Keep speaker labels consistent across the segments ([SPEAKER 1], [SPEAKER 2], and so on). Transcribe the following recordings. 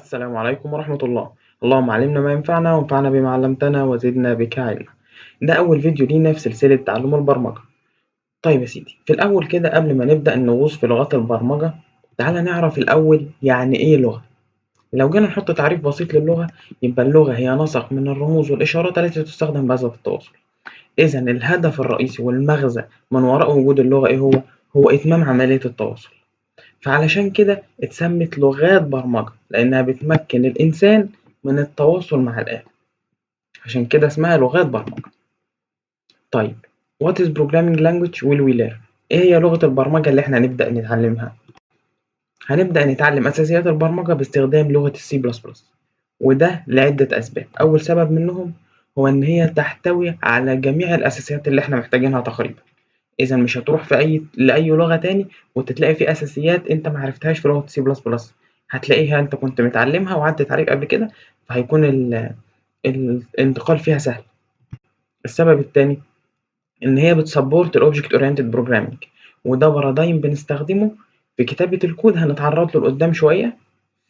[SPEAKER 1] السلام عليكم ورحمة الله. اللهم علمنا ما ينفعنا وانفعنا بما علمتنا وزدنا بك علما. ده أول فيديو لينا في سلسلة تعلم البرمجة. طيب يا سيدي، في الأول كده قبل ما نبدأ نغوص في لغات البرمجة، تعالى نعرف الأول يعني إيه لغة. لو جينا نحط تعريف بسيط للغة، يبقى اللغة هي نسق من الرموز والإشارات التي تستخدم بهذا التواصل. إذا الهدف الرئيسي والمغزى من وراء وجود اللغة إيه هو؟ هو إتمام عملية التواصل. فعلشان كده اتسمت لغات برمجة لأنها بتمكن الإنسان من التواصل مع الآلة، عشان كده اسمها لغات برمجة. طيب what is programming language will we learn؟ إيه هي لغة البرمجة اللي إحنا هنبدأ نتعلمها؟ هنبدأ نتعلم أساسيات البرمجة باستخدام لغة السي بلس بلس، وده لعدة أسباب. أول سبب منهم هو إن هي تحتوي على جميع الأساسيات اللي إحنا محتاجينها تقريبا. إذا مش هتروح في لأي لغة تاني وتلاقي في أساسيات أنت معرفتهاش في لغة سي بلس بلس، هتلاقيها أنت كنت متعلمها وعدت عليك قبل كده، فهيكون الانتقال فيها سهل. السبب التاني إن هي بتسبورت الأوبجكت أورينتد بروجرامينج، وده بارادايم بنستخدمه في كتابة الكود، هنتعرض له لقدام شوية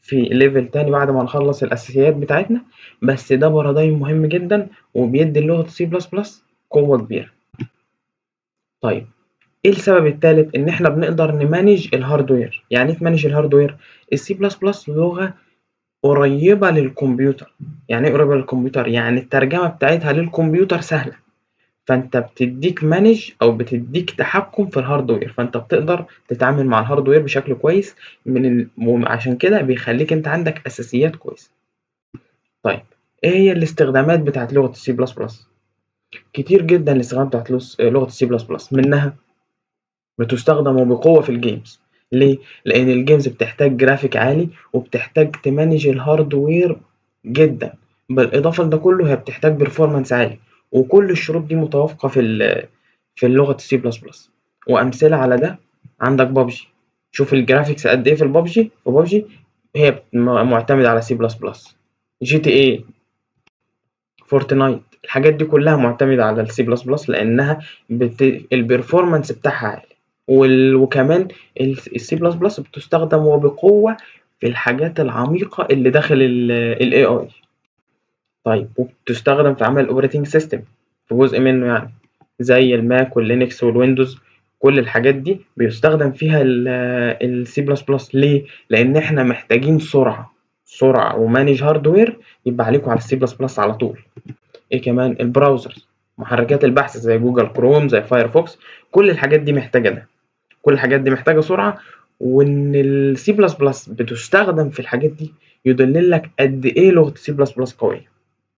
[SPEAKER 1] في ليفل تاني بعد ما نخلص الأساسيات بتاعتنا. بس ده بارادايم مهم جدا وبيدي اللغة سي بلس بلس قوة كبيرة. طيب إيه السبب التالت؟ إن إحنا بنقدر نمانج الهاردوير. يعني إيه تمانج الهاردوير؟ السي بلس بلس لغة قريبة للكمبيوتر. يعني إيه قريبة للكمبيوتر؟ يعني الترجمة بتاعتها للكمبيوتر سهلة، فأنت بتديك مانج أو بتديك تحكم في الهاردوير، فأنت بتقدر تتعامل مع الهاردوير بشكل كويس وعشان كده بيخليك أنت عندك أساسيات كويسة. طيب إيه هي الاستخدامات بتاعت لغة السي بلس بلس؟ كتير جدا الاستخدامات بتاعت لغة السي بلس بلس، منها بتستخدم وبقوة في الجيمز. ليه؟ لأن الجيمز بتحتاج جرافيك عالي وبتحتاج تمانج الهاردوير جدا، بالإضافة لده كله هي بتحتاج برفورمانس عالي، وكل الشروط دي متوافقة في اللغة السي بلس بلس. وأمثلة على ده عندك بابجي. شوف الجرافيكس قد إيه في البابجي. في بابجي هي معتمدة على سي بلس بلس. جي تي ايه، فورتنايت، الحاجات دي كلها معتمدة على السي بلس بلس لأنها البرفورمانس بتاعها عالي. وكمان السي بلس بلس بتستخدم وبقوة في الحاجات العميقة اللي داخل ال AI. طيب وبتستخدم في عمل الاوبريتنج سيستم في جزء منه، يعني زي الماك واللينكس والويندوز. كل الحاجات دي بيستخدم فيها السي بلس بلس. ليه؟ لأن احنا محتاجين سرعة ومانج هاردوير، يبقى عليكم على السي بلس بلس على طول. ايه كمان؟ البراوزرز، محركات البحث زي جوجل كروم زي فايرفوكس، كل الحاجات دي محتاجة ده. كل الحاجات دي محتاجة سرعة، وإن السي بلس بلس بتستخدم في الحاجات دي يدللك قد إيه لغة السي بلس بلس قوية.